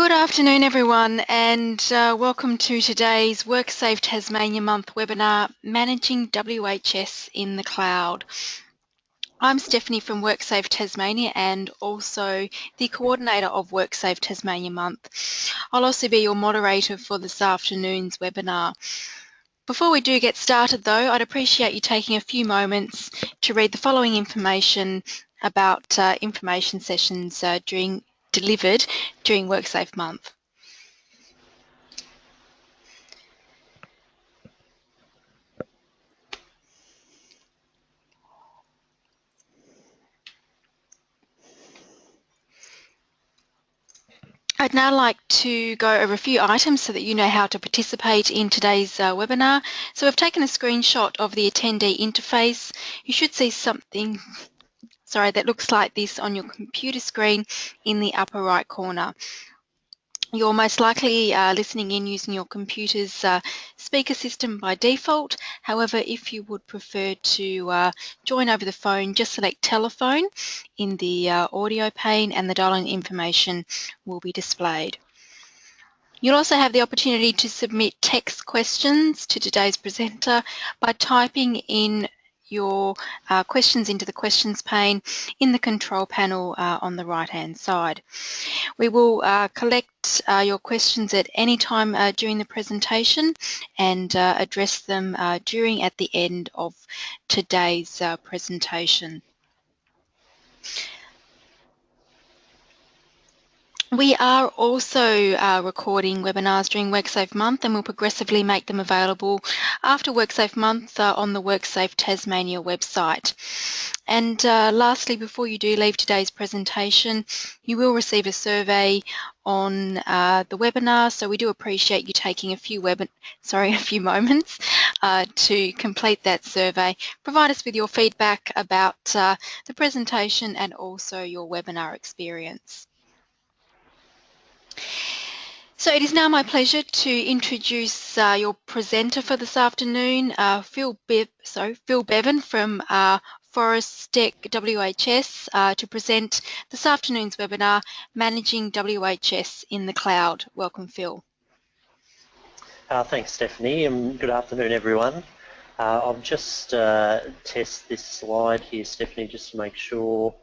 Good afternoon, everyone, and welcome to today's WorkSafe Tasmania Month webinar, Managing WHS in the Cloud. I'm Stephanie from WorkSafe Tasmania and also the coordinator of WorkSafe Tasmania Month. I'll also be your moderator for this afternoon's webinar. Before we do get started though, I'd appreciate you taking a few moments to read the following information about information sessions delivered during WorkSafe Month. I'd now like to go over a few items so that you know how to participate in today's webinar. So we've taken a screenshot of the attendee interface. You should see something, that looks like this on your computer screen in the upper right corner. You're most likely listening in using your computer's speaker system by default. However, if you would prefer to join over the phone, just select telephone in the audio pane and the dial-in information will be displayed. You'll also have the opportunity to submit text questions to today's presenter by typing in your questions into the questions pane in the control panel on the right-hand side. We will collect your questions at any time during the presentation and address them at the end of today's presentation. We are also recording webinars during WorkSafe Month and will progressively make them available after WorkSafe Month on the WorkSafe Tasmania website. And lastly, before you do leave today's presentation, you will receive a survey on the webinar, so we do appreciate you taking a few moments to complete that survey. Provide us with your feedback about the presentation and also your webinar experience. So it is now my pleasure to introduce your presenter for this afternoon, Phil Bevan from Forestec WHS to present this afternoon's webinar, Managing WHS in the Cloud. Welcome, Phil. Thanks, Stephanie, and good afternoon, everyone. I'll just test this slide here, Stephanie, just to make sure.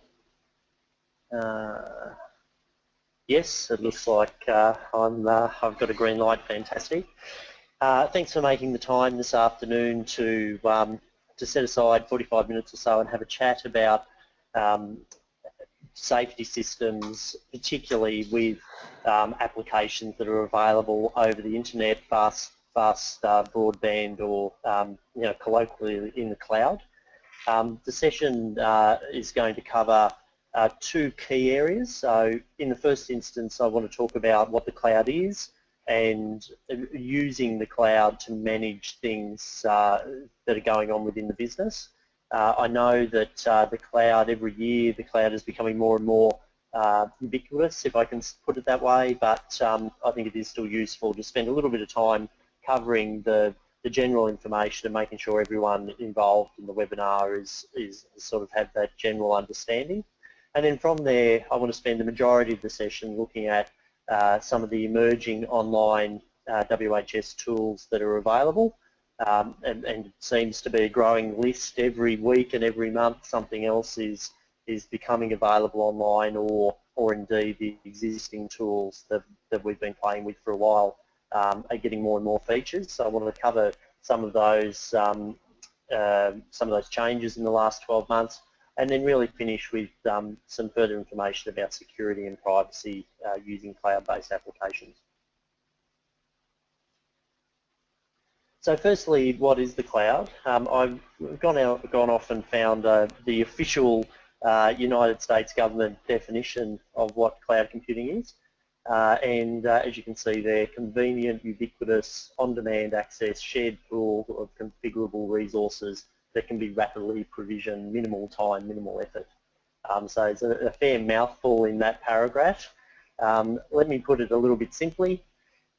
Yes, it looks like I've got a green light. Fantastic. Thanks for making the time this afternoon to set aside 45 minutes or so and have a chat about safety systems, particularly with applications that are available over the internet, fast broadband, or colloquially in the cloud. The session is going to cover two key areas. So in the first instance, I want to talk about what the cloud is and using the cloud to manage things that are going on within the business. I know that the cloud, every year, the cloud is becoming more and more ubiquitous, if I can put it that way, but I think it is still useful to spend a little bit of time covering the general information and making sure everyone involved in the webinar is sort of have that general understanding. And then from there, I want to spend the majority of the session looking at some of the emerging online WHS tools that are available. And it seems to be a growing list every week and every month. Something else is becoming available online, or indeed the existing tools that we've been playing with for a while are getting more and more features. So I want to cover some of those changes in the last 12 months, and then really finish with some further information about security and privacy using cloud-based applications. So firstly, what is the cloud? I've gone off and found the official United States government definition of what cloud computing is. And as you can see there, convenient, ubiquitous, on-demand access, shared pool of configurable resources that can be rapidly provisioned, minimal time, minimal effort. So it's a fair mouthful in that paragraph. Let me put it a little bit simply.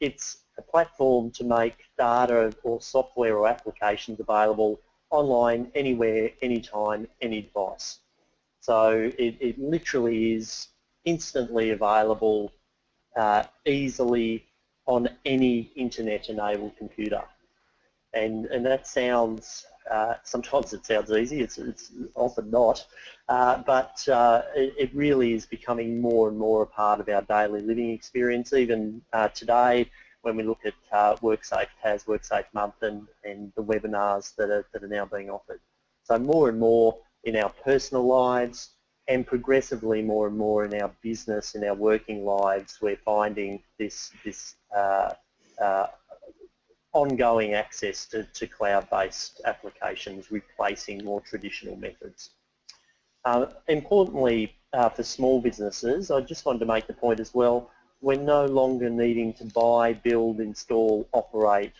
It's a platform to make data or software or applications available online, anywhere, anytime, any device. So it literally is instantly available easily on any internet-enabled computer. And that sounds, sometimes it sounds easy, it's often not, but it really is becoming more and more a part of our daily living experience. Even today, when we look at WorkSafe TAS, WorkSafe Month, and the webinars that are now being offered. So more and more in our personal lives, and progressively more and more in our business, in our working lives, we're finding this ongoing access to cloud-based applications replacing more traditional methods. Importantly, for small businesses, I just wanted to make the point as well, we're no longer needing to buy, build, install, operate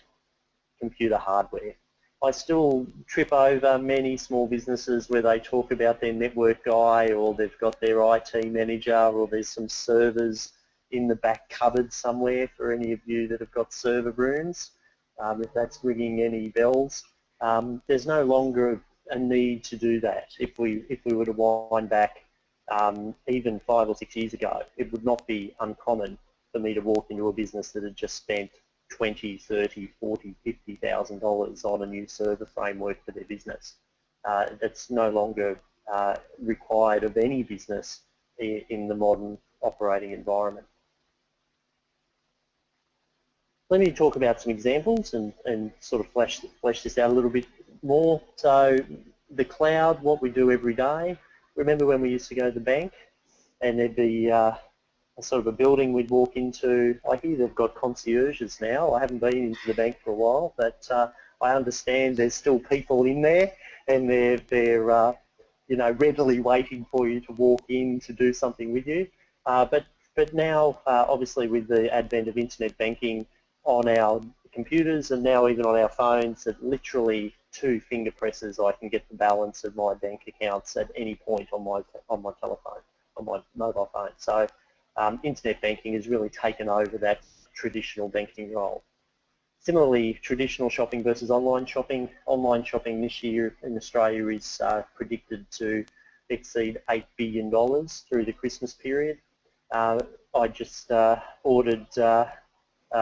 computer hardware. I still trip over many small businesses where they talk about their network guy, or they've got their IT manager, or there's some servers in the back cupboard somewhere for any of you that have got server rooms. If that's ringing any bells, there's no longer a need to do that. If we were to wind back even 5 or 6 years ago, it would not be uncommon for me to walk into a business that had just spent $20, $30, $40, $50,000 on a new server framework for their business. That's no longer required of any business in the modern operating environment. Let me talk about some examples and sort of flesh this out a little bit more. So the cloud, what we do every day. Remember when we used to go to the bank and there'd be a sort of a building we'd walk into. I hear they've got concierges now. I haven't been into the bank for a while, but I understand there's still people in there, and they're you know, readily waiting for you to walk in to do something with you. But now, obviously, with the advent of internet banking on our computers and now even on our phones, at literally 2 finger presses, I can get the balance of my bank accounts at any point on my telephone, on my mobile phone. So internet banking has really taken over that traditional banking role. Similarly, traditional shopping versus online shopping. Online shopping this year in Australia is predicted to exceed $8 billion through the Christmas period. I just ordered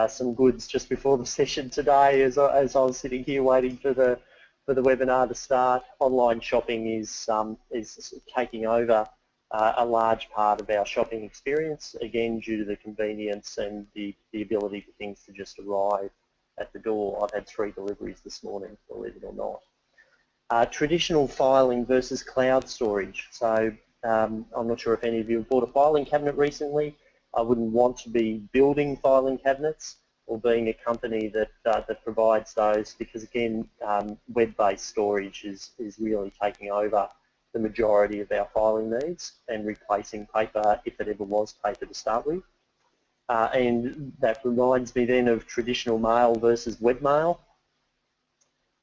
some goods just before the session today as I was sitting here waiting for the webinar to start. Online shopping is taking over a large part of our shopping experience, again due to the convenience and the ability for things to just arrive at the door. I've had 3 deliveries this morning, believe it or not. Traditional filing versus cloud storage. So I'm not sure if any of you have bought a filing cabinet recently. I wouldn't want to be building filing cabinets or being a company that that provides those, because again, web-based storage is really taking over the majority of our filing needs and replacing paper, if it ever was paper to start with. And that reminds me then of traditional mail versus webmail.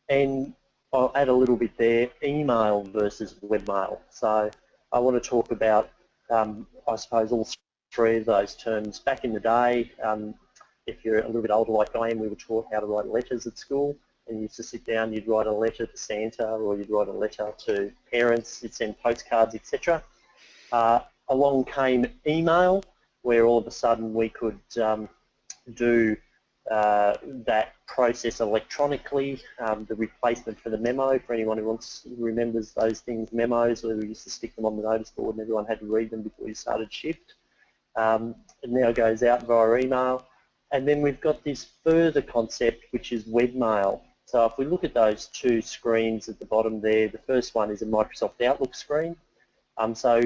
And I'll add a little bit there, email versus webmail. So I want to talk about, I suppose, all 3 of those terms. Back in the day, if you're a little bit older like I am, we were taught how to write letters at school, and you used to sit down, you'd write a letter to Santa, or you'd write a letter to parents, you'd send postcards, etc. Along came email, where all of a sudden we could do that process electronically, the replacement for the memo. For anyone who remembers those things, memos, where we used to stick them on the notice board and everyone had to read them before you started shift. It now goes out via email. And then we've got this further concept, which is webmail. So if we look at those 2 screens at the bottom there, the first one is a Microsoft Outlook screen. So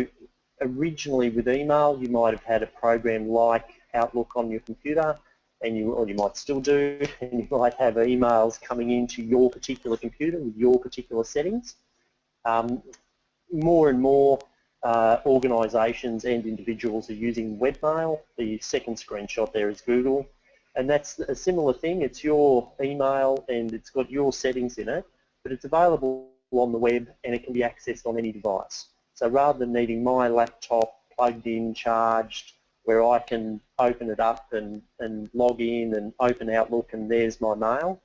originally with email, you might have had a program like Outlook on your computer, and or you might still do, and you might have emails coming into your particular computer with your particular settings. More and more organisations and individuals are using webmail. The second screenshot there is Google, and that's a similar thing. It's your email and it's got your settings in it, but it's available on the web and it can be accessed on any device. So rather than needing my laptop plugged in, charged, where I can open it up and log in and open Outlook and there's my mail,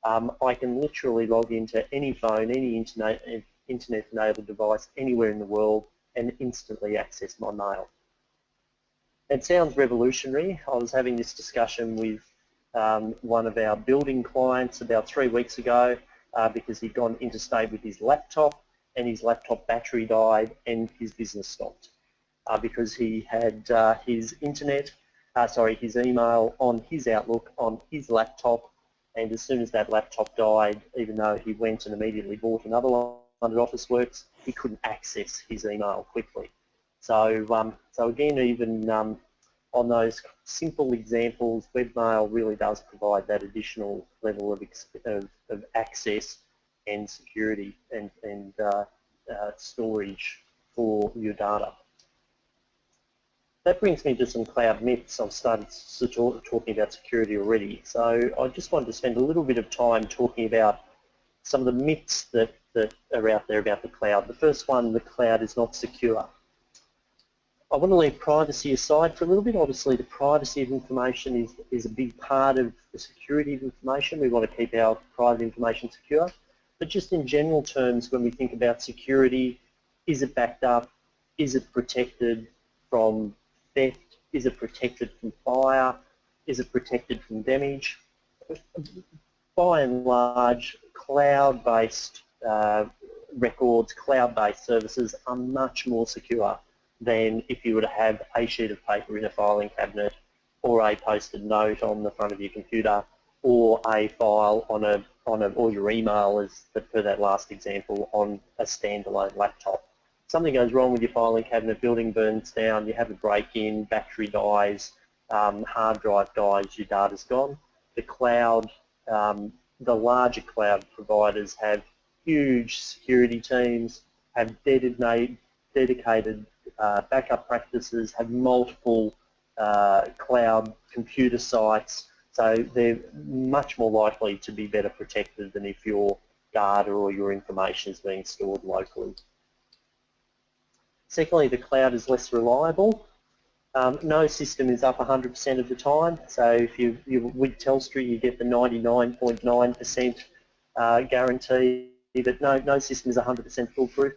I can literally log into any phone, any internet-enabled device anywhere in the world and instantly access my mail. It sounds revolutionary. I was having this discussion with one of our building clients about 3 weeks ago because he'd gone interstate with his laptop and his laptop battery died and his business stopped because he had his his email on his Outlook on his laptop, and as soon as that laptop died, even though he went and immediately bought another one at Officeworks, he couldn't access his email quickly. So, so again, even on those simple examples, webmail really does provide that additional level of access and security and storage for your data. That brings me to some cloud myths. I've started talking about security already, so I just wanted to spend a little bit of time talking about some of the myths that are out there about the cloud. The first one, the cloud is not secure. I want to leave privacy aside for a little bit. Obviously, the privacy of information is a big part of the security of information. We want to keep our private information secure. But just in general terms, when we think about security, is it backed up? Is it protected from theft? Is it protected from fire? Is it protected from damage? By and large, cloud-based records, cloud-based services are much more secure than if you were to have a sheet of paper in a filing cabinet or a post-it note on the front of your computer or a file or your email, as per that last example, on a standalone laptop. Something goes wrong with your filing cabinet, building burns down, you have a break-in, battery dies, hard drive dies, your data's gone. The cloud, the larger cloud providers have huge security teams, have dedicated backup practices, have multiple cloud computer sites, so they're much more likely to be better protected than if your data or your information is being stored locally. Secondly, the cloud is less reliable. No system is up 100% of the time, so if you're with Telstra, you get the 99.9% guarantee that no system is 100% foolproof.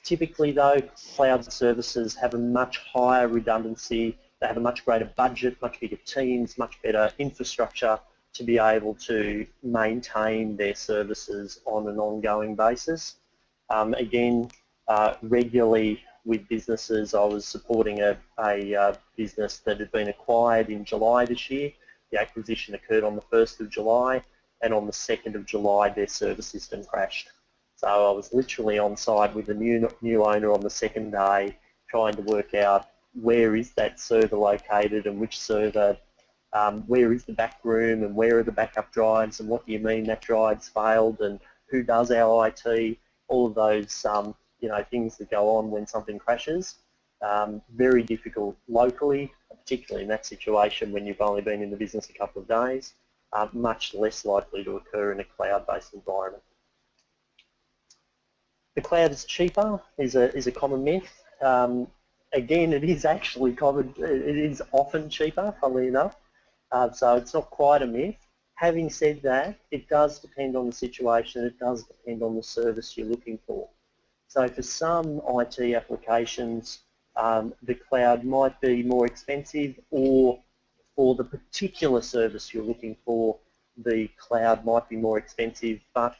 Typically though, cloud services have a much higher redundancy, they have a much greater budget, much bigger teams, much better infrastructure to be able to maintain their services on an ongoing basis. Again, regularly with businesses, I was supporting a business that had been acquired in July this year. The acquisition occurred on the 1st of July, and on the 2nd of July their server system crashed. So I was literally on site with the new owner on the second day, trying to work out where is that server located and which server, where is the back room and where are the backup drives and what do you mean that drive's failed and who does our IT, all of those things that go on when something crashes. Very difficult locally, particularly in that situation when you've only been in the business a couple of days, much less likely to occur in a cloud-based environment. The cloud is cheaper is a common myth. Again, it is actually common. It is often cheaper, funnily enough. So it's not quite a myth. Having said that, it does depend on the situation. It does depend on the service you're looking for. So for some IT applications, the cloud might be more expensive, or for the particular service you're looking for, the cloud might be more expensive, but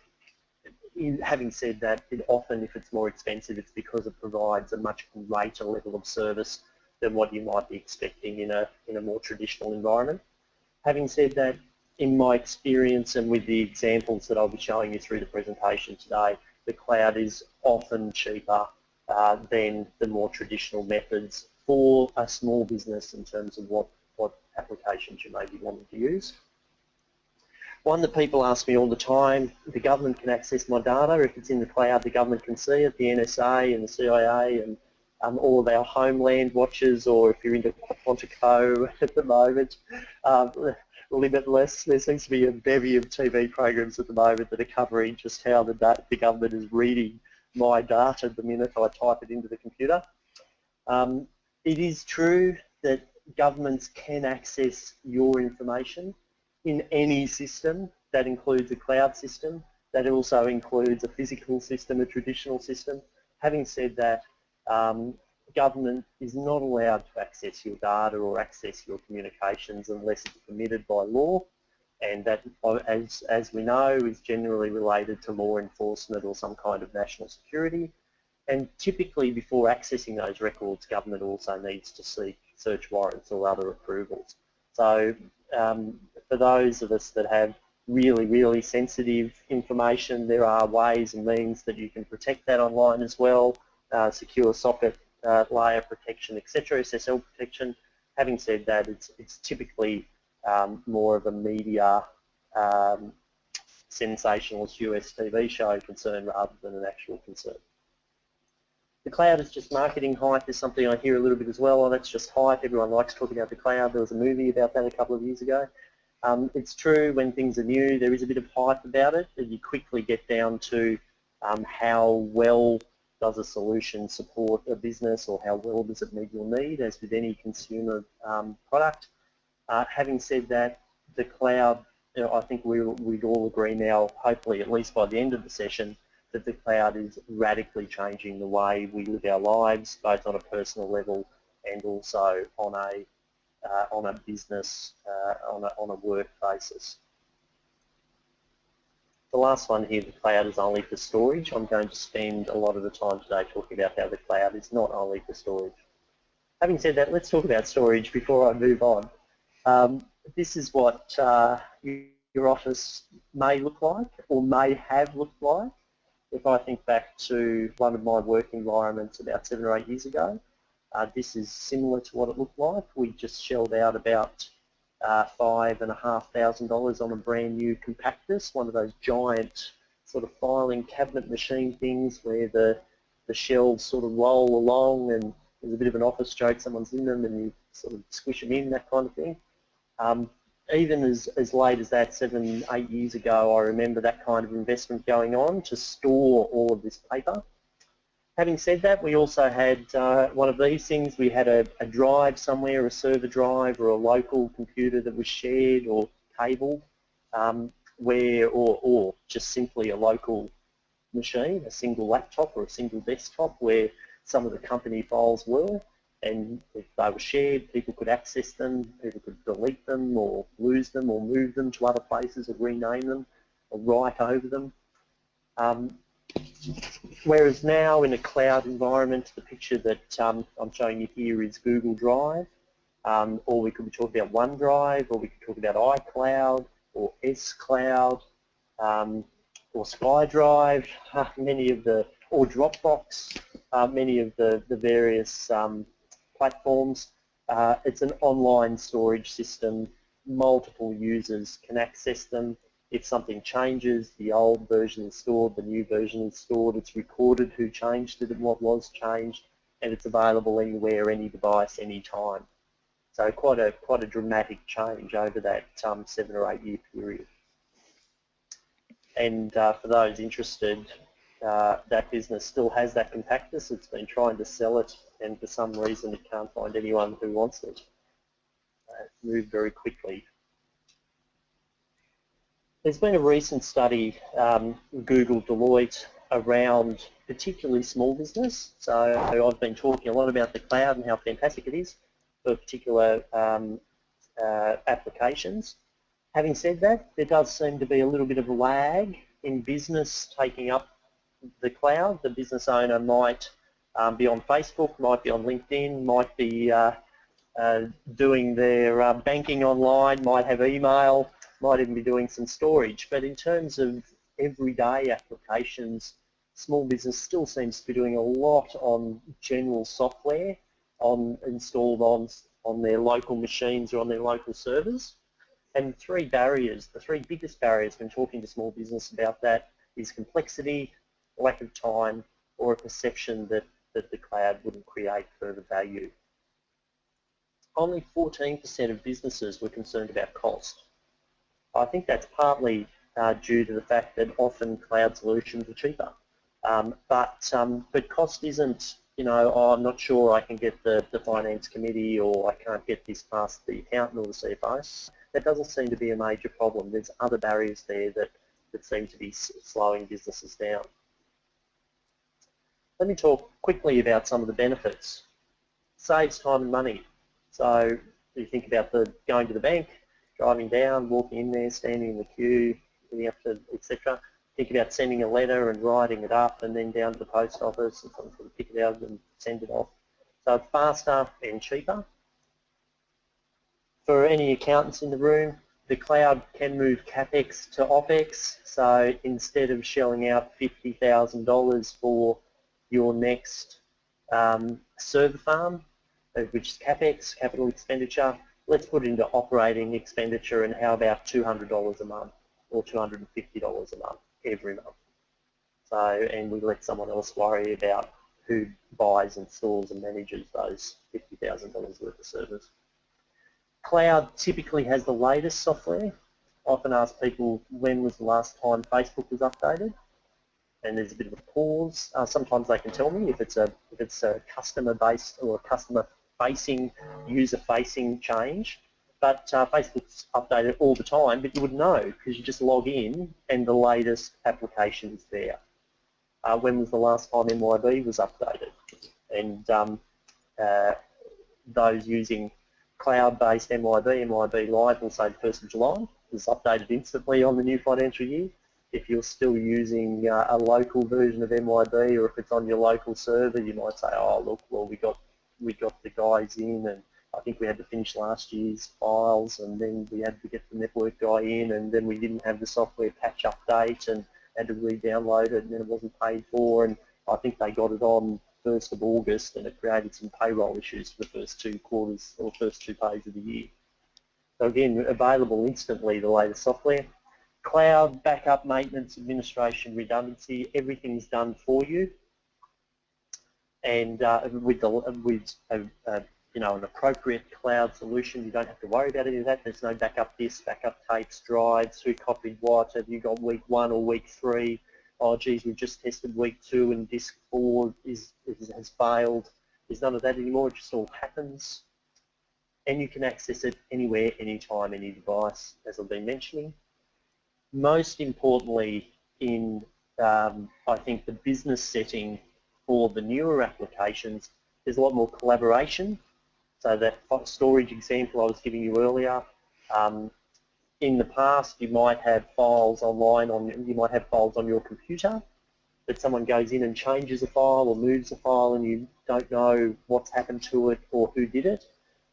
having said that, often if it's more expensive, it's because it provides a much greater level of service than what you might be expecting in a more traditional environment. Having said that, in my experience and with the examples that I'll be showing you through the presentation today, the cloud is often cheaper than the more traditional methods for a small business in terms of what applications you may be wanting to use. One that people ask me all the time, the government can access my data. If it's in the cloud, the government can see it, the NSA and the CIA and all of our homeland watchers, or if you're into Quantico at the moment, Limitless. There seems to be a bevy of TV programs at the moment that are covering just how the government is reading my data the minute I type it into the computer. It is true that governments can access your information in any system. That includes a cloud system. That also includes a physical system, a traditional system. Having said that, government is not allowed to access your data or access your communications unless it's permitted by law, and that, as we know, is generally related to law enforcement or some kind of national security. And typically before accessing those records, government also needs to seek search warrants or other approvals. So for those of us that have really, really sensitive information, there are ways and means that you can protect that online as well, secure socket layer protection, etc., SSL protection. Having said that, it's typically more of a media sensationalist US TV show concern rather than an actual concern. The cloud is just marketing hype is something I hear a little bit as well. Oh, that's just hype. Everyone likes talking about the cloud. There was a movie about that a couple of years ago. It's true, when things are new, there is a bit of hype about it, but you quickly get down to how well does a solution support a business, or how well does it meet your need, as with any consumer product. Having said that, the cloud, I think we'd all agree now, hopefully at least by the end of the session, that the cloud is radically changing the way we live our lives, both on a personal level and also on a business, on a work basis. The last one here, the cloud is only for storage. I'm going to spend a lot of the time today talking about how the cloud is not only for storage. Having said that, let's talk about storage before I move on. This is what your office may look like, or may have looked like. If I think back to one of my work environments about 7 or 8 years ago, this is similar to what it looked like. We just shelled out about $5,500 on a brand new compactus, one of those giant sort of filing cabinet machine things where the shelves sort of roll along and there's a bit of an office joke, someone's in them and you sort of squish them in, that kind of thing. Even as late as that, 7, 8 years ago, I remember that kind of investment going on to store all of this paper. Having said that, we also had one of these things. We had a drive somewhere, a server drive or a local computer that was shared or cabled, or just simply a local machine, a single laptop or a single desktop where some of the company files were. And if they were shared, people could access them, people could delete them or lose them or move them to other places or rename them or write over them. Whereas now in a cloud environment, the picture that I'm showing you here is Google Drive, or we could be talking about OneDrive, or we could talk about iCloud or S-Cloud, or SkyDrive, or Dropbox, many of the various platforms. It's an online storage system. Multiple users can access them. If something changes, the old version is stored, the new version is stored. It's recorded who changed it and what was changed, and it's available anywhere, any device, any time. So quite a dramatic change over that 7 or 8 year period. And for those interested, that business still has that compactus. It's been trying to sell it, and for some reason it can't find anyone who wants it. It's moved very quickly. There's been a recent study, Google, Deloitte, around particularly small business. So I've been talking a lot about the cloud and how fantastic it is for particular applications. Having said that, there does seem to be a little bit of a lag in business taking up the cloud. The business owner might be on Facebook, might be on LinkedIn, might be doing their banking online, might have email, might even be doing some storage. But in terms of everyday applications, small business still seems to be doing a lot on general software installed on their local machines or on their local servers. And the three biggest barriers when talking to small business about that is complexity, lack of time, or a perception that the cloud wouldn't create further value. Only 14% of businesses were concerned about cost. I think that's partly due to the fact that often cloud solutions are cheaper. But cost isn't, oh, I'm not sure I can get the finance committee, or I can't get this past the accountant or the CFO. That doesn't seem to be a major problem. There's other barriers there that seem to be slowing businesses down. Let me talk quickly about some of the benefits. saves time and money. So you think about going to the bank, driving down, walking in there, standing in the queue, getting up to, etc. Think about sending a letter and writing it up and then down to the post office and someone's going to pick it out and send it off. So it's faster and cheaper. For any accountants in the room, the cloud can move CapEx to OpEx. So instead of shelling out $50,000 for your next server farm, which is CapEx, capital expenditure, let's put it into operating expenditure, and how about $200 a month or $250 a month every month. So, and we let someone else worry about who buys, installs and manages those $50,000 worth of servers. Cloud typically has the latest software. Often ask people, when was the last time Facebook was updated? And there's a bit of a pause. Sometimes they can tell me if it's a customer-based or a customer-facing, user-facing change. But Facebook's updated all the time, but you would know because you just log in and the latest application is there. When was the last time MYB was updated? And those using cloud-based MYB Live will say the 1st of July. It's updated instantly on the new financial year. If you're still using a local version of MYB, or if it's on your local server, you might say, oh look, well we got the guys in, and I think we had to finish last year's files, and then we had to get the network guy in, and then we didn't have the software patch update and had to re-download it, and then it wasn't paid for, and I think they got it on 1st of August, and it created some payroll issues for the first 2 quarters or first 2 pays of the year. So again, available instantly, the latest software. Cloud, backup, maintenance, administration, redundancy, everything's done for you. And with an appropriate cloud solution, you don't have to worry about any of that. There's no backup disks, backup tapes, drives, who copied what, have you got week 1 or week 3? Oh geez, we've just tested week 2 and disk 4 has failed. There's none of that anymore, it just all happens. And you can access it anywhere, anytime, any device, as I've been mentioning. Most importantly, in I think the business setting for the newer applications, there's a lot more collaboration. So that storage example I was giving you earlier, in the past you might have files online you might have files on your computer, but someone goes in and changes a file or moves a file and you don't know what's happened to it or who did it.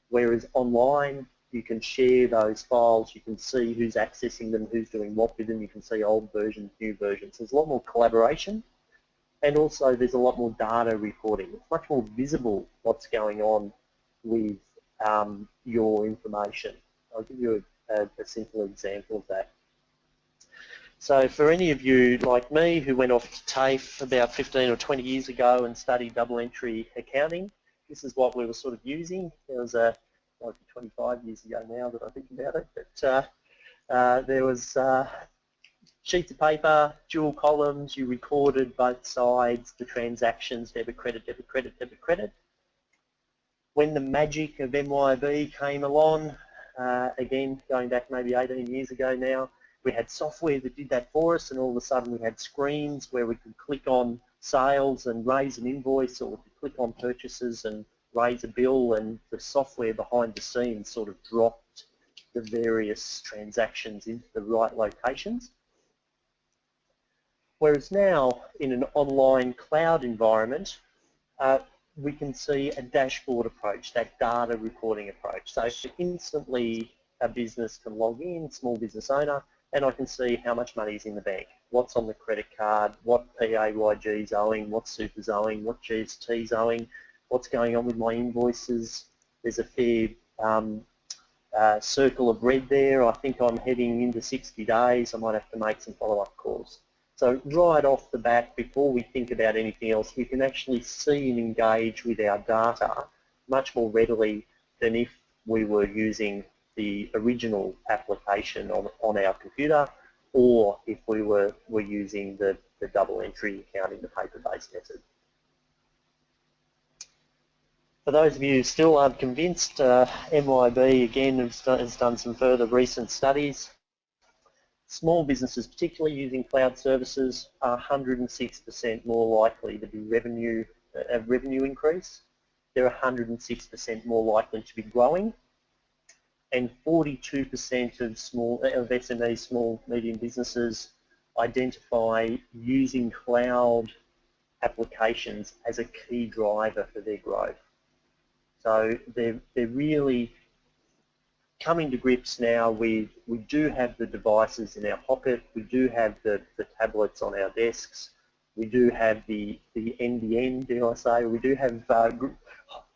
Whereas online, you can share those files, you can see who's accessing them, who's doing what with them, you can see old versions, new versions. There's a lot more collaboration, and also there's a lot more data reporting. It's much more visible what's going on with your information. I'll give you a simple example of that. So for any of you like me who went off to TAFE about 15 or 20 years ago and studied double entry accounting, this is what we were sort of using. There was like 25 years ago now that I think about it, but there was sheets of paper, dual columns, you recorded both sides, the transactions, debit, credit, debit, credit, debit, credit. When the magic of MYB came along, again, going back maybe 18 years ago now, we had software that did that for us, and all of a sudden we had screens where we could click on sales and raise an invoice, or we could click on purchases and raise a bill, and the software behind the scenes sort of dropped the various transactions into the right locations. Whereas now, in an online cloud environment, we can see a dashboard approach, that data reporting approach. So instantly a business can log in, small business owner, and I can see how much money is in the bank, what's on the credit card, what PAYG is owing, what super's owing, what GST's owing, what's going on with my invoices. There's a fair circle of red there. I think I'm heading into 60 days. I might have to make some follow-up calls. So right off the bat, before we think about anything else, we can actually see and engage with our data much more readily than if we were using the original application on our computer, or if we were using the double entry accounting, the paper-based method. For those of you who still aren't convinced, MYB again has done some further recent studies. Small businesses, particularly using cloud services, are 106% more likely to be a revenue increase. they're 106% more likely to be growing, and 42% of SMEs, small medium businesses, identify using cloud applications as a key driver for their growth. So they're really coming to grips now with, we do have the devices in our pocket, we do have the tablets on our desks, we do have the NBN, dare I say, we do have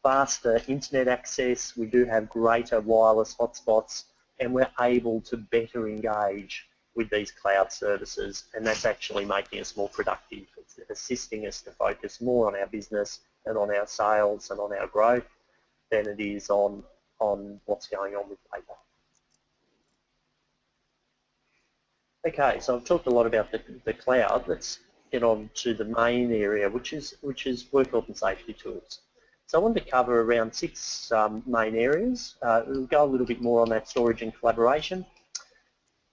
faster internet access, we do have greater wireless hotspots, and we're able to better engage with these cloud services, and that's actually making us more productive. It's assisting us to focus more on our business and on our sales and on our growth than it is on what's going on with paper. Okay, so I've talked a lot about the cloud. Let's get on to the main area, which is work health and safety tools. So I wanted to cover around 6 main areas. We'll go a little bit more on that storage and collaboration.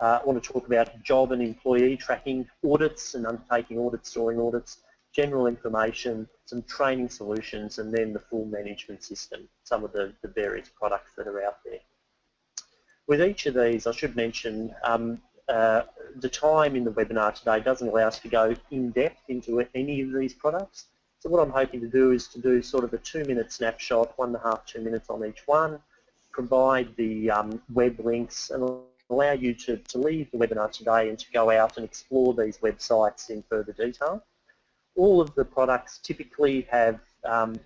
I want to talk about job and employee tracking audits and undertaking audits, storing audits, general information, some training solutions, and then the full management system, some of the various products that are out there. With each of these, I should mention, the time in the webinar today doesn't allow us to go in depth into any of these products. So what I'm hoping to do is to do sort of a 2-minute snapshot, 1.5 to 2 minutes on each one, provide the web links, and allow you to leave the webinar today and to go out and explore these websites in further detail. All of the products typically have,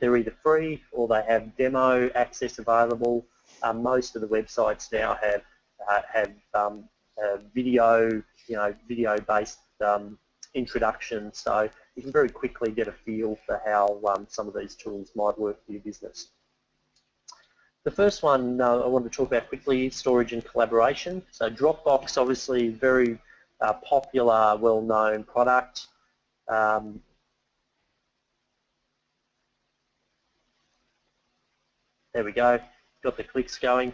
they're either free or they have demo access available. Most of the websites now have video, video-based introduction, so you can very quickly get a feel for how some of these tools might work for your business. The first one I want to talk about quickly is storage and collaboration. So Dropbox, obviously very popular, well-known product. There we go, got the clicks going.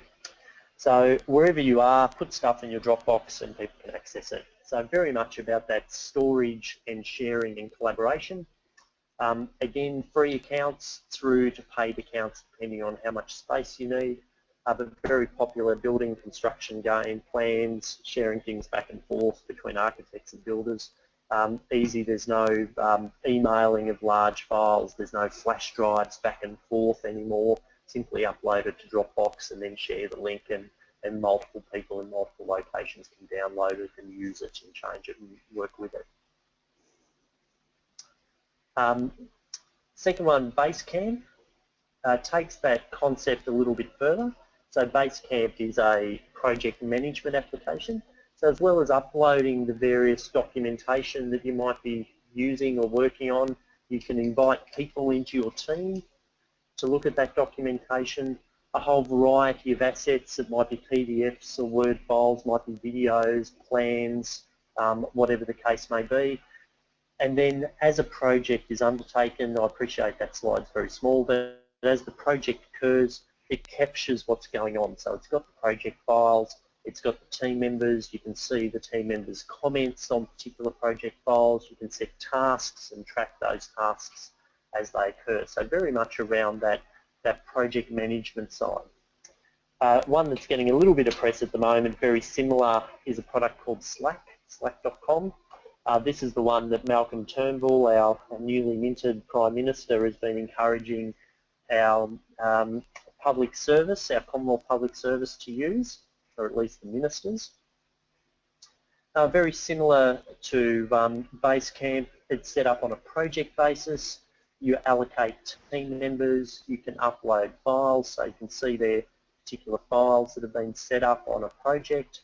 So wherever you are, put stuff in your Dropbox and people can access it. So very much about that storage and sharing and collaboration. Again, free accounts through to paid accounts depending on how much space you need. But very popular building construction game, plans, sharing things back and forth between architects and builders. Easy, there's no emailing of large files, there's no flash drives back and forth anymore. Simply upload it to Dropbox and then share the link, and multiple people in multiple locations can download it and use it and change it and work with it. Second one, Basecamp, takes that concept a little bit further. So Basecamp is a project management application. So as well as uploading the various documentation that you might be using or working on, you can invite people into your team to look at that documentation, a whole variety of assets. It might be PDFs or Word files, might be videos, plans, whatever the case may be. And then as a project is undertaken, I appreciate that slide's very small, but as the project occurs, it captures what's going on. So it's got the project files, it's got the team members, you can see the team members' comments on particular project files, you can set tasks and track those tasks as they occur. So very much around that project management side. One that's getting a little bit of press at the moment, very similar, is a product called Slack, slack.com. This is the one that Malcolm Turnbull, our newly minted Prime Minister, has been encouraging our public service, our Commonwealth Public Service to use, or at least the ministers. Very similar to Basecamp, it's set up on a project basis. You allocate team members, you can upload files, so you can see their particular files that have been set up on a project.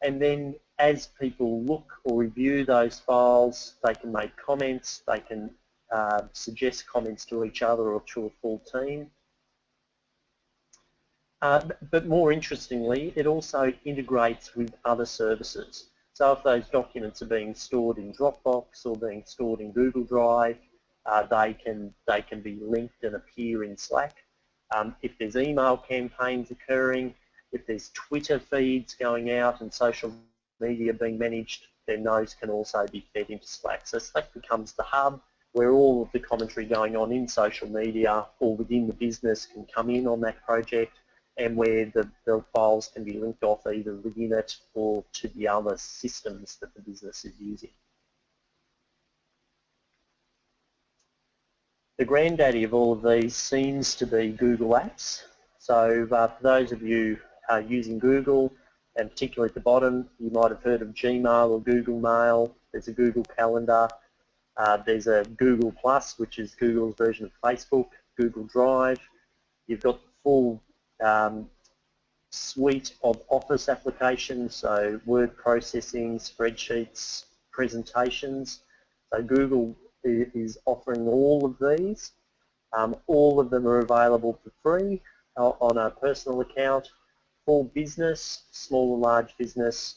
And then as people look or review those files, they can make comments, they can suggest comments to each other or to a full team. But more interestingly, it also integrates with other services. So if those documents are being stored in Dropbox or being stored in Google Drive, they can be linked and appear in Slack. If there's email campaigns occurring, if there's Twitter feeds going out and social media being managed, then those can also be fed into Slack. So Slack becomes the hub where all of the commentary going on in social media or within the business can come in on that project, and where the files can be linked off either within it or to the other systems that the business is using. The granddaddy of all of these seems to be Google Apps. So for those of you using Google, and particularly at the bottom, you might have heard of Gmail or Google Mail. There's a Google Calendar. There's a Google Plus, which is Google's version of Facebook, Google Drive. You've got the full suite of Office applications, so word processing, spreadsheets, presentations. So Google is offering all of these. All of them are available for free on a personal account. For business, small and large business,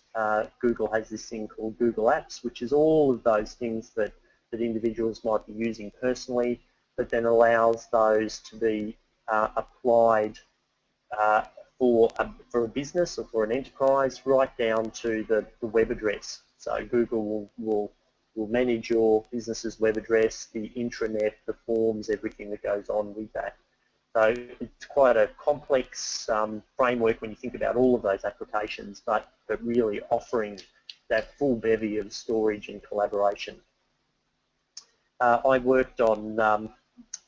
Google has this thing called Google Apps, which is all of those things that individuals might be using personally, but then allows those to be applied for a business or for an enterprise, right down to the web address. So Google will manage your business's web address, the intranet, the forms, everything that goes on with that. So it's quite a complex framework when you think about all of those applications, but really offering that full bevy of storage and collaboration. I worked on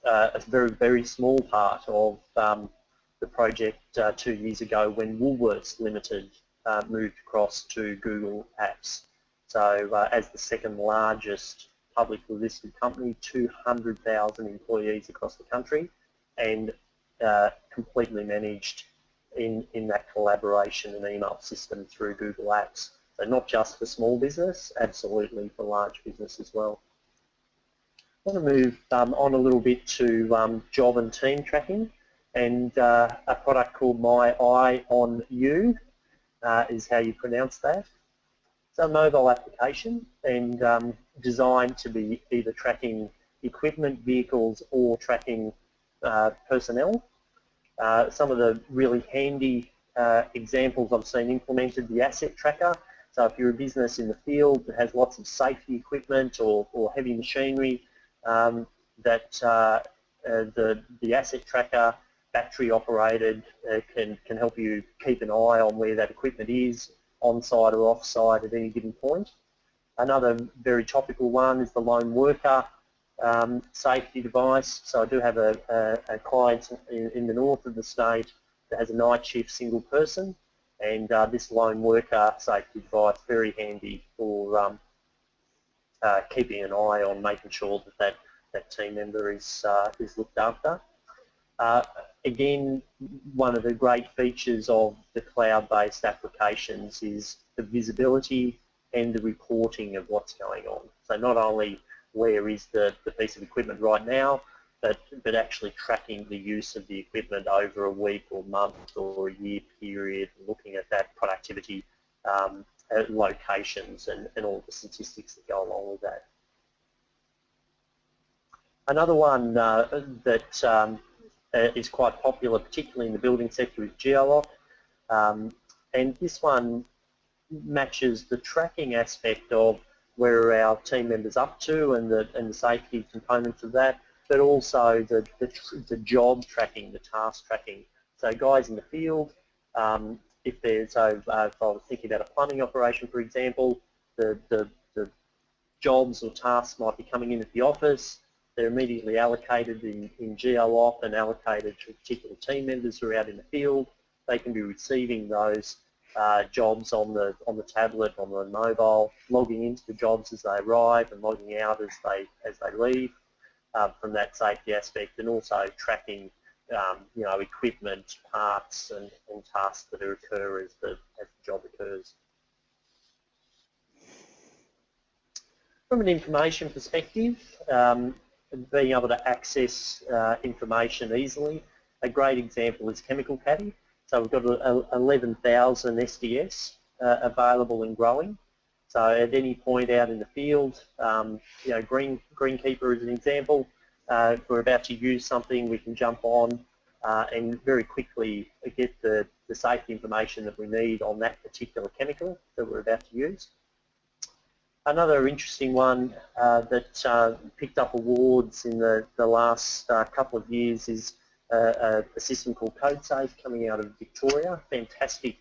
a very, very small part of the project 2 years ago when Woolworths Limited moved across to Google Apps. So as the second largest publicly listed company, 200,000 employees across the country, and completely managed in that collaboration and email system through Google Apps. So not just for small business, absolutely for large business as well. I want to move on a little bit to job and team tracking, and a product called My Eye on You is how you pronounce that. It's a mobile application and designed to be either tracking equipment, vehicles, or tracking personnel. Some of the really handy examples I've seen implemented: the asset tracker. So if you're a business in the field that has lots of safety equipment or heavy machinery, that the asset tracker, battery operated, can help you keep an eye on where that equipment is, on-site or off-site at any given point. Another very topical one is the lone worker safety device. So I do have a client in the north of the state that has a night shift single person, and this lone worker safety device, very handy for keeping an eye on making sure that that team member is looked after. Again, one of the great features of the cloud-based applications is the visibility and the reporting of what's going on. So not only where is the piece of equipment right now, but actually tracking the use of the equipment over a week or month or a year period, looking at that productivity at locations and all the statistics that go along with that. Another one that is quite popular, particularly in the building sector, is Geolock. And this one matches the tracking aspect of where are our team members up to and the safety components of that, but also the job tracking, the task tracking. So guys in the field, if I was thinking about a plumbing operation, for example, the jobs or tasks might be coming in at the office. They're immediately allocated in Geolock and allocated to particular team members who are out in the field. They can be receiving those jobs on the tablet, on the mobile, logging into the jobs as they arrive and logging out as they leave from that safety aspect, and also tracking equipment, parts, and tasks that occur as the job occurs. From an information perspective, being able to access information easily, a great example is Chemical Caddy. So we've got 11,000 SDS available and growing. So at any point out in the field, Greenkeeper is an example. If we're about to use something, we can jump on and very quickly get the safety information that we need on that particular chemical that we're about to use. Another interesting one that picked up awards in the last couple of years is a system called CodeSafe coming out of Victoria. Fantastic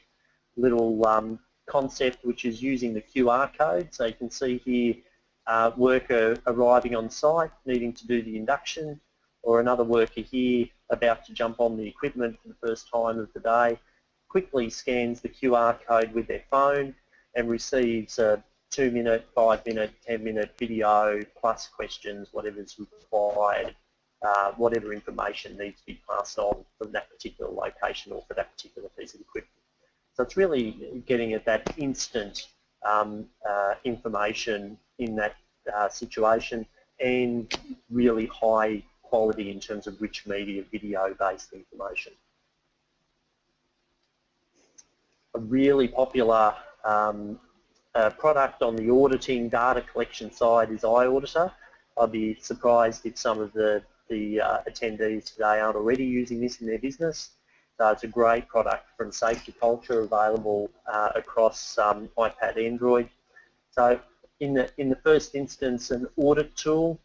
little concept which is using the QR code. So you can see here worker arriving on site, needing to do the induction, or another worker here about to jump on the equipment for the first time of the day, quickly scans the QR code with their phone and receives a 2-minute, 5-minute, 10-minute video plus questions, whatever's required, whatever information needs to be passed on from that particular location or for that particular piece of equipment. So it's really getting at that instant information in that situation, and really high quality in terms of rich media, video-based information. A really popular product on the auditing data collection side is iAuditor. I'd be surprised if some of the attendees today aren't already using this in their business. So it's a great product from Safety Culture, available across iPad, Android. So in the first instance, an audit tool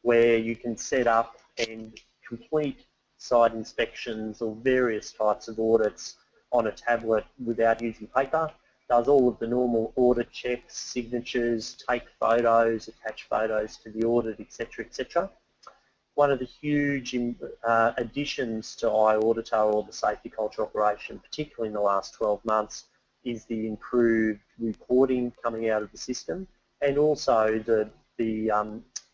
where you can set up and complete site inspections or various types of audits on a tablet without using paper. Does all of the normal audit checks, signatures, take photos, attach photos to the audit, etc., etc. One of the huge additions to iAuditor, or the safety culture operation, particularly in the last 12 months, is the improved reporting coming out of the system, and also the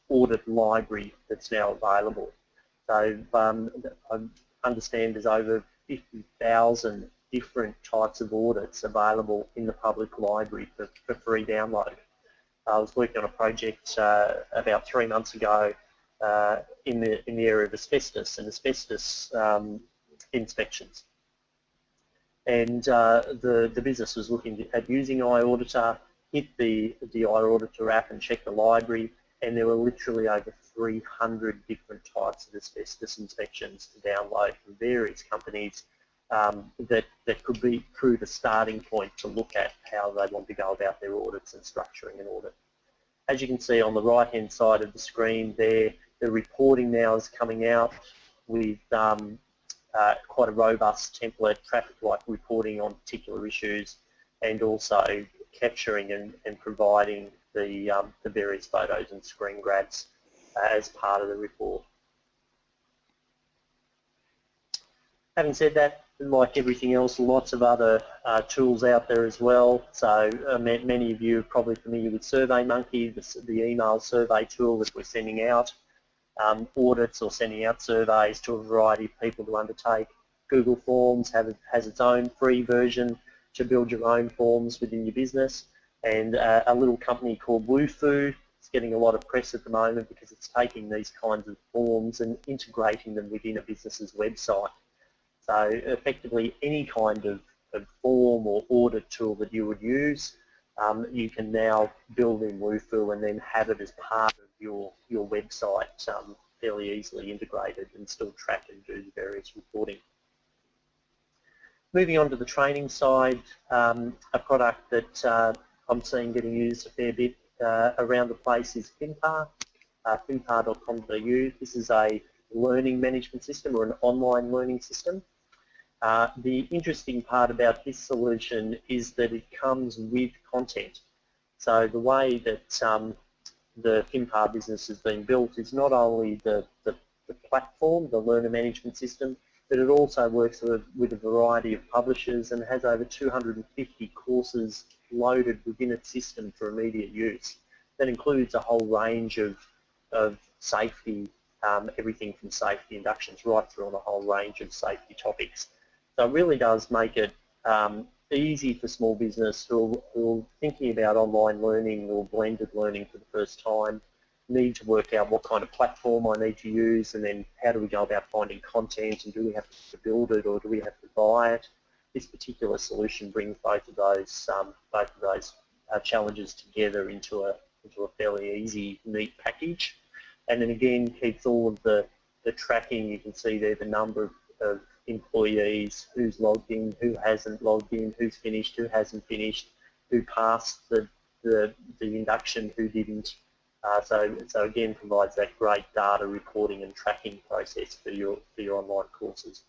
audit library that's now available. So I understand there's over 50,000 different types of audits available in the public library for free download. I was working on a project about 3 months ago in the area of asbestos and asbestos inspections. And the business was looking at using iAuditor, hit the iAuditor app and check the library, and there were literally over 300 different types of asbestos inspections to download from various companies that could prove a starting point to look at how they want to go about their audits and structuring an audit. As you can see on the right-hand side of the screen there, the reporting now is coming out with quite a robust template, traffic light reporting on particular issues, and also capturing and providing the various photos and screen grabs as part of the report. Having said that, like everything else, lots of other tools out there as well. So many of you are probably familiar with SurveyMonkey, the email survey tool that we're sending out audits or sending out surveys to a variety of people to undertake. Google Forms has its own free version to build your own forms within your business. And a little company called Wufoo is getting a lot of press at the moment because it's taking these kinds of forms and integrating them within a business's website. So effectively any kind of form or audit tool that you would use, you can now build in Wufoo and then have it as part of your website fairly easily integrated and still track and do the various reporting. Moving on to the training side, a product that I'm seeing getting used a fair bit around the place is Finpar, finpar.com.au. This is a learning management system or an online learning system. The interesting part about this solution is that it comes with content. So the way that the Finpar business has been built is not only the platform, the learner management system, but it also works with a variety of publishers and has over 250 courses loaded within its system for immediate use. That includes a whole range of safety, everything from safety inductions right through on a whole range of safety topics. So it really does make it easy for small business who are thinking about online learning or blended learning for the first time, need to work out what kind of platform I need to use, and then how do we go about finding content, and do we have to build it or do we have to buy it. This particular solution brings both of those challenges together into a fairly easy, neat package, and then again keeps all of the tracking. You can see there the number of employees, who's logged in, who hasn't logged in, who's finished, who hasn't finished, who passed the the induction, who didn't. So again, provides that great data reporting and tracking process for your online courses.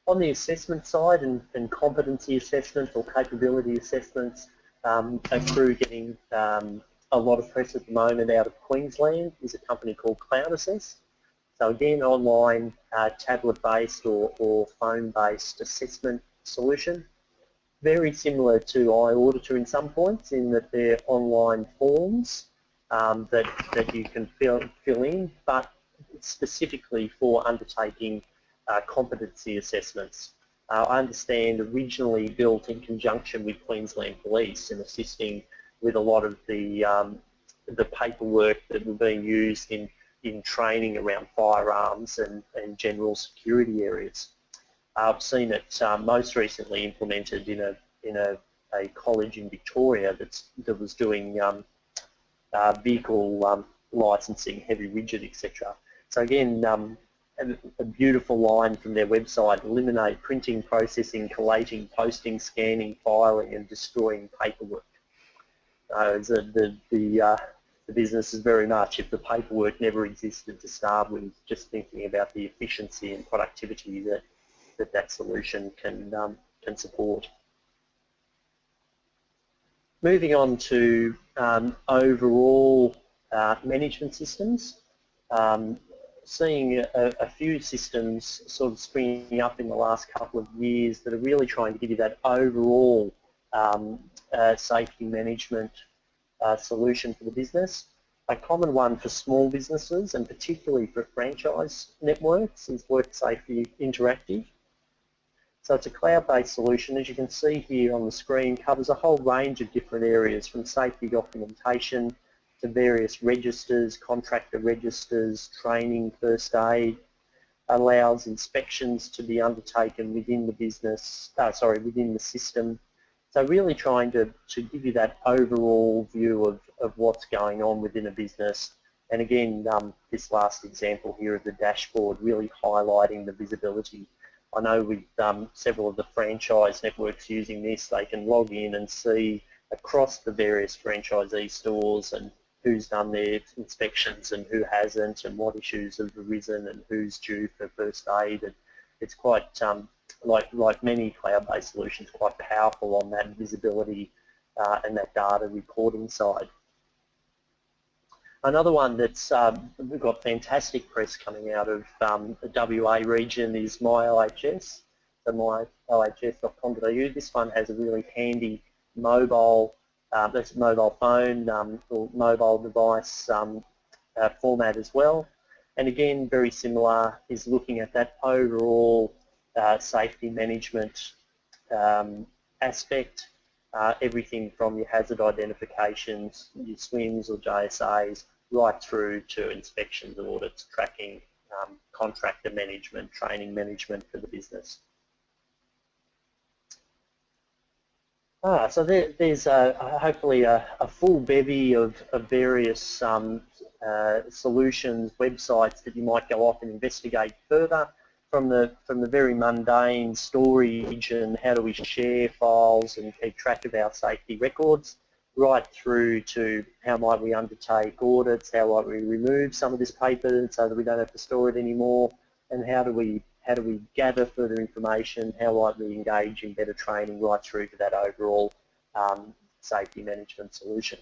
On the assessment side and competency assessment or capability assessments, a crew getting a lot of press at the moment out of Queensland is a company called Cloud Assess. So again, online, tablet-based or phone-based assessment solution. Very similar to iAuditor in some points, in that they're online forms that you can fill in, but specifically for undertaking competency assessments. I understand originally built in conjunction with Queensland Police and assisting with a lot of the paperwork that were being used in training around firearms and general security areas. I've seen it most recently implemented in a college in Victoria that was doing vehicle licensing, heavy rigid, etc. So again, a beautiful line from their website: eliminate printing, processing, collating, posting, scanning, filing, and destroying paperwork. The business is very much, if the paperwork never existed to start with, just thinking about the efficiency and productivity that solution can support. Moving on to overall management systems, seeing a few systems sort of springing up in the last couple of years that are really trying to give you that overall safety management solution for the business. A common one for small businesses and particularly for franchise networks is WorkSafety Interactive. So it's a cloud-based solution, as you can see here on the screen, covers a whole range of different areas, from safety documentation to various registers, contractor registers, training, first aid, allows inspections to be undertaken within the business, within the system. So really trying to give you that overall view of what's going on within a business. And again, this last example here of the dashboard really highlighting the visibility. I know with several of the franchise networks using this, they can log in and see across the various franchisee stores and who's done their inspections and who hasn't, and what issues have arisen and who's due for first aid. And it's quite, like many cloud-based solutions, quite powerful on that visibility and that data reporting side. Another one that's we've got fantastic press coming out of the WA region is MyLHS, so mylhs.com.au. This one has a really handy mobile, that's mobile phone or mobile device format as well. And again, very similar, is looking at that overall safety management aspect. Everything from your hazard identifications, your SWIMs or JSAs, right through to inspections, audits, tracking, contractor management, training management for the business. So there's hopefully a full bevy of various solutions, websites that you might go off and investigate further, from the very mundane storage and how do we share files and keep track of our safety records, right through to how might we undertake audits, how might we remove some of this paper so that we don't have to store it anymore, and how do we gather further information, how might we engage in better training, right through to that overall safety management solution.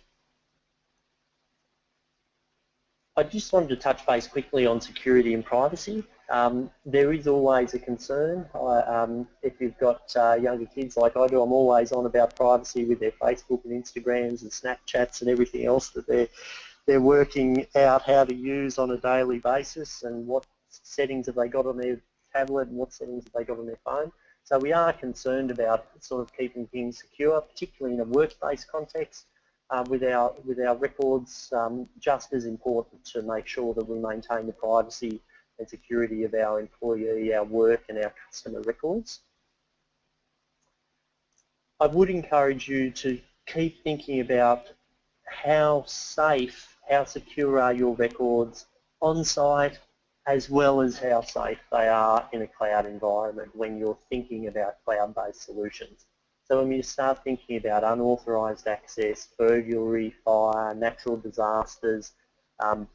I just wanted to touch base quickly on security and privacy. There is always a concern. If you've got younger kids like I do, I'm always on about privacy with their Facebook and Instagrams and Snapchats and everything else that they're working out how to use on a daily basis, and what settings have they got on their tablet and what settings have they got on their phone. So we are concerned about sort of keeping things secure, particularly in a work-based context. With our records, just as important to make sure that we maintain the privacy and security of our employee, our work and our customer records. I would encourage you to keep thinking about how safe, how secure are your records on site, as well as how safe they are in a cloud environment when you're thinking about cloud-based solutions. So when you start thinking about unauthorised access, burglary, fire, natural disasters,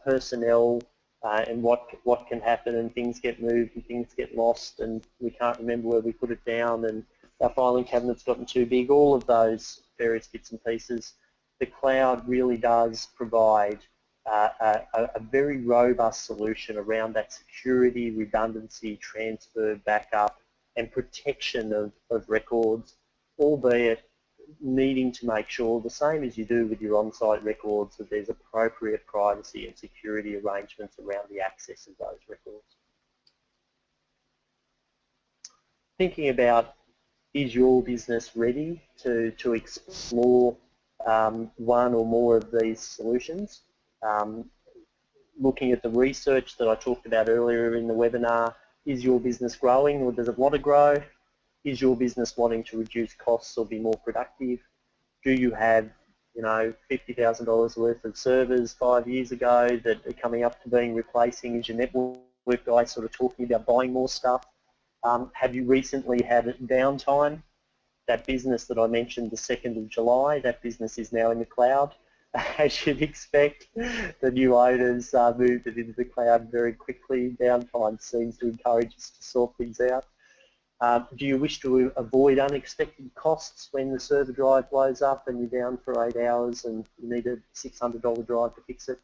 personnel, and what can happen, and things get moved and things get lost and we can't remember where we put it down and our filing cabinet's gotten too big, all of those various bits and pieces, the cloud really does provide a very robust solution around that security, redundancy, transfer, backup and protection of records, albeit needing to make sure, the same as you do with your on-site records, that there's appropriate privacy and security arrangements around the access of those records. Thinking about, is your business ready to explore one or more of these solutions? Looking at the research that I talked about earlier in the webinar, is your business growing or does it want to grow? Is your business wanting to reduce costs or be more productive? Do you have, you know, $50,000 worth of servers 5 years ago that are coming up to being replacing? Is your network guy sort of talking about buying more stuff? Have you recently had downtime? That business that I mentioned, the 2nd of July, that business is now in the cloud. As you'd expect, the new owners moved it into the cloud very quickly. Downtime seems to encourage us to sort things out. Do you wish to avoid unexpected costs when the server drive blows up and you're down for 8 hours and you need a $600 drive to fix it?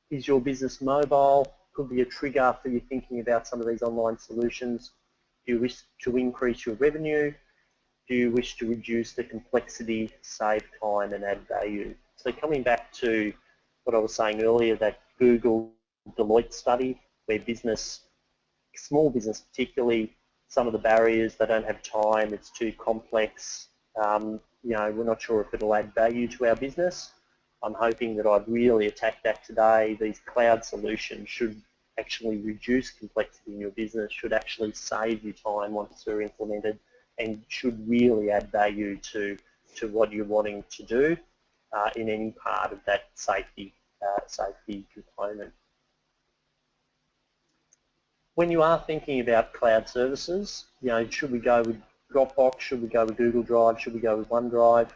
Is your business mobile? Could be a trigger for you thinking about some of these online solutions. Do you wish to increase your revenue? Do you wish to reduce the complexity, save time and add value? So coming back to what I was saying earlier, that Google Deloitte study where business, small business particularly, some of the barriers, they don't have time, it's too complex, you know, we're not sure if it'll add value to our business. I'm hoping that I've really attacked that today. These cloud solutions should actually reduce complexity in your business, should actually save you time once they're implemented, and should really add value to what you're wanting to do in any part of that safety component. When you are thinking about cloud services, you know, should we go with Dropbox, should we go with Google Drive, should we go with OneDrive,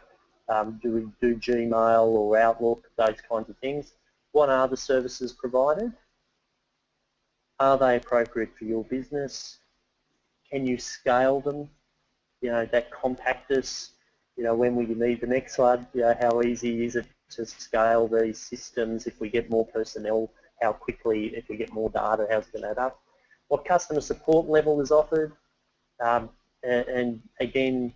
do we do Gmail or Outlook, those kinds of things? What are the services provided? Are they appropriate for your business? Can you scale them? You know, that compactness, you know, when will you need the next one? You know, how easy is it to scale these systems if we get more personnel? How quickly, if we get more data, how's it going to add up? What customer support level is offered? And again,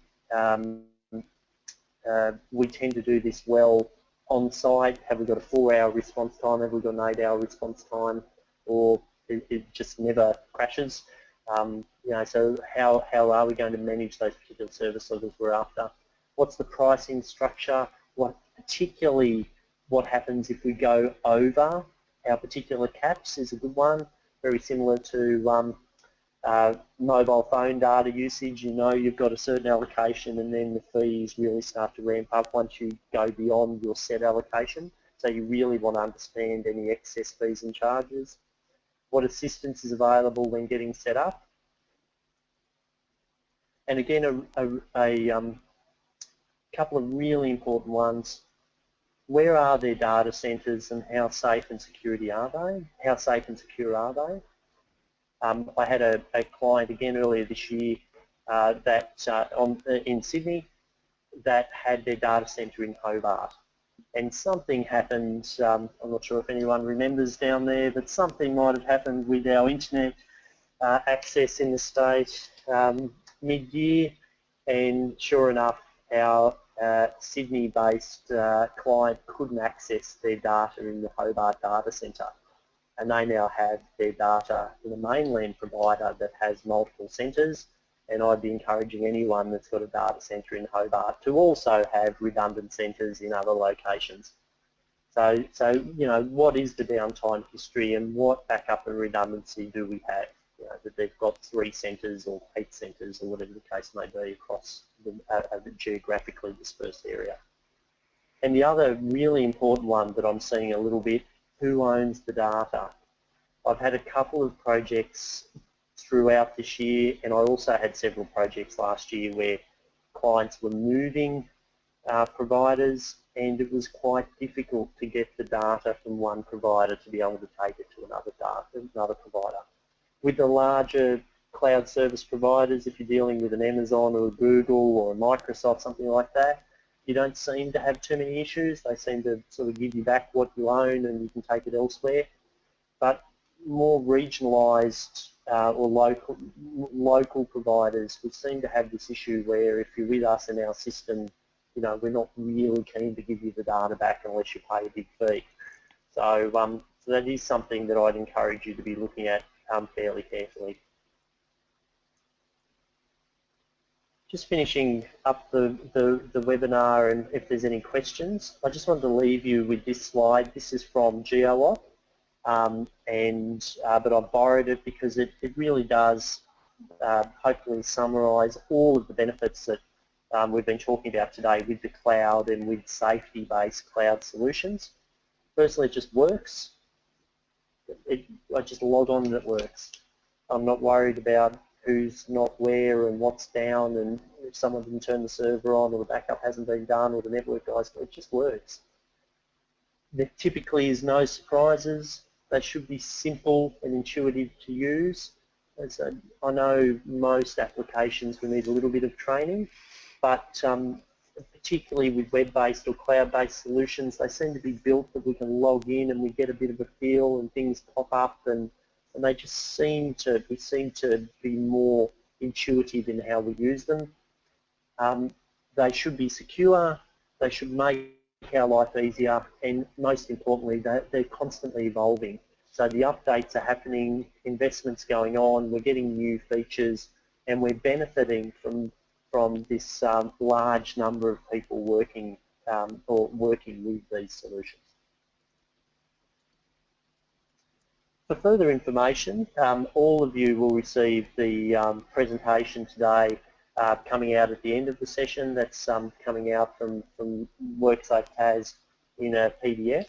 we tend to do this well on site. Have we got a 4-hour response time? Have we got an 8-hour response time? Or it just never crashes? You know, so how are we going to manage those particular service levels we're after? What's the pricing structure? Particularly what happens if we go over our particular caps is a good one. Very similar to mobile phone data usage. You know you've got a certain allocation and then the fees really start to ramp up once you go beyond your set allocation. So you really want to understand any excess fees and charges. What assistance is available when getting set up? And again, a couple of really important ones. Where are their data centres and how safe and secure are they? How safe and secure are they? I had a client again earlier this year in Sydney that had their data centre in Hobart. And something happened, I'm not sure if anyone remembers down there, but something might have happened with our internet access in the state mid-year, and sure enough, our Sydney-based client couldn't access their data in the Hobart data centre. And they now have their data in a mainland provider that has multiple centres, and I'd be encouraging anyone that's got a data centre in Hobart to also have redundant centres in other locations. So you know, what is the downtime history and what backup and redundancy do we have? You know, that they've got 3 centres or 8 centres or whatever the case may be across the geographically dispersed area. And the other really important one that I'm seeing a little bit, who owns the data? I've had a couple of projects throughout this year, and I also had several projects last year where clients were moving providers, and it was quite difficult to get the data from one provider to be able to take it to another provider. With the larger cloud service providers, if you're dealing with an Amazon or a Google or a Microsoft, something like that, you don't seem to have too many issues. They seem to sort of give you back what you own and you can take it elsewhere. But more regionalised or local providers, we seem to have this issue where if you're with us in our system, you know, we're not really keen to give you the data back unless you pay a big fee. So, so that is something that I'd encourage you to be looking at fairly carefully. Just finishing up the webinar, and if there's any questions, I just wanted to leave you with this slide. This is from GeoOp. But I've borrowed it because it really does hopefully summarise all of the benefits that we've been talking about today with the cloud and with safety-based cloud solutions. Firstly, it just works. I just log on and it works. I'm not worried about who's not where and what's down and if someone didn't turn the server on or the backup hasn't been done or the network guys, it just works. There typically is no surprises. They should be simple and intuitive to use. And so I know most applications will need a little bit of training, but particularly with web-based or cloud-based solutions, they seem to be built that we can log in and we get a bit of a feel and things pop up, and they just seem to be more intuitive in how we use them. They should be secure, they should make our life easier, and most importantly, they're constantly evolving. So the updates are happening, investments going on, we're getting new features, and we're benefiting from this large number of people working with these solutions. For further information, all of you will receive the presentation today coming out at the end of the session. That's coming out from WorkSafe TAS in a PDF.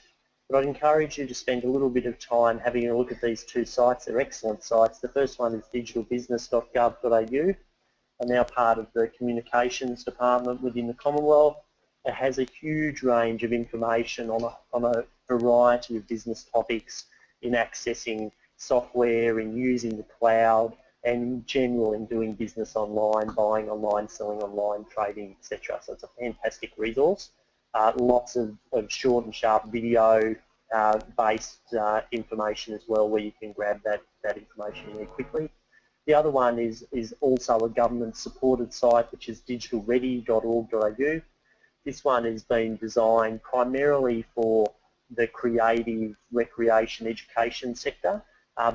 But I'd encourage you to spend a little bit of time having a look at these two sites. They're excellent sites. The first one is digitalbusiness.gov.au, are now part of the communications department within the Commonwealth. It has a huge range of information on a variety of business topics in accessing software, in using the cloud, and in general in doing business online, buying online, selling online, trading, etc. So it's a fantastic resource. Lots of short and sharp video based information as well, where you can grab that information really quickly. The other one is also a government supported site, which is digitalready.org.au. This one has been designed primarily for the creative, recreation, education sector,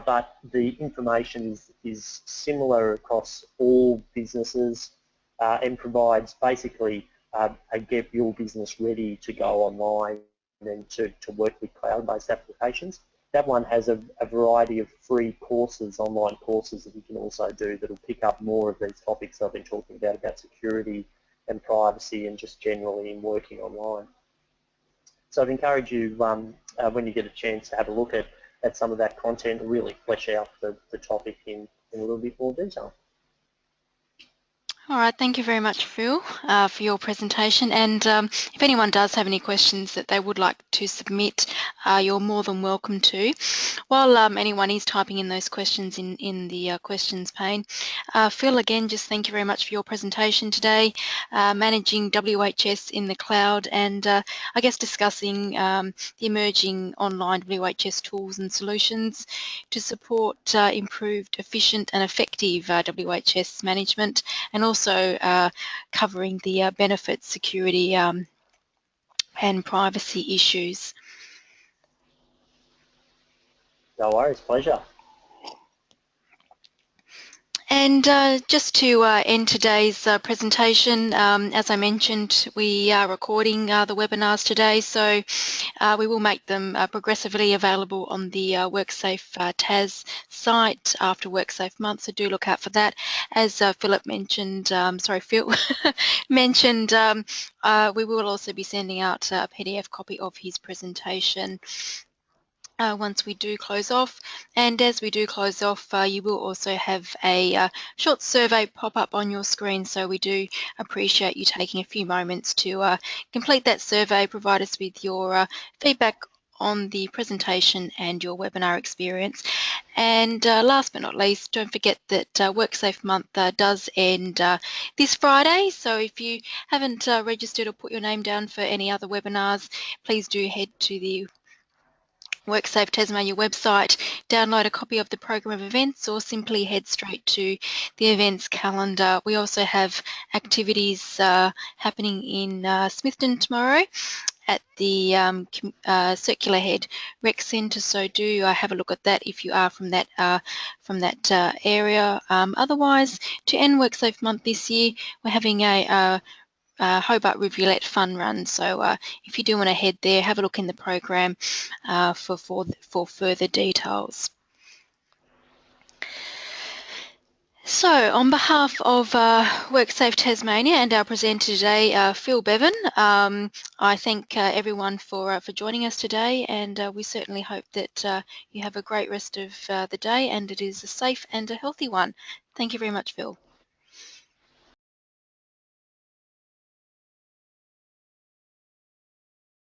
but the information is similar across all businesses and provides basically a get your business ready to go online and to work with cloud-based applications. That one has a variety of free courses, online courses that you can also do that will pick up more of these topics I've been talking about security and privacy and just generally in working online. So I'd encourage you when you get a chance to have a look at some of that content and really flesh out the topic in a little bit more detail. All right, thank you very much, Phil, for your presentation. And if anyone does have any questions that they would like to submit, you're more than welcome to. While anyone is typing in those questions in the questions pane, Phil, again, just thank you very much for your presentation today, managing WHS in the cloud, and I guess discussing the emerging online WHS tools and solutions to support improved, efficient and effective WHS management, and also covering the benefits, security and privacy issues. No worries, pleasure. And just to end today's presentation, as I mentioned, we are recording the webinars today, so we will make them progressively available on the WorkSafe TAS site after WorkSafe month, so do look out for that. As Philip mentioned, Phil mentioned, we will also be sending out a PDF copy of his presentation once we do close off. And as we do close off, you will also have a short survey pop up on your screen, so we do appreciate you taking a few moments to complete that survey, provide us with your feedback on the presentation and your webinar experience. And last but not least, don't forget that WorkSafe Month does end this Friday, so if you haven't registered or put your name down for any other webinars, please do head to the WorkSafe Tasmania website, download a copy of the program of events, or simply head straight to the events calendar. We also have activities happening in Smithton tomorrow at the Circular Head Rec Centre, so do have a look at that if you are from that area. Otherwise, to end WorkSafe Month this year, we're having a Hobart Rivulet Fun Run. So if you do want to head there, have a look in the program for further details. So on behalf of WorkSafe Tasmania and our presenter today, Phil Bevan, I thank everyone for joining us today, and we certainly hope that you have a great rest of the day and it is a safe and a healthy one. Thank you very much, Phil.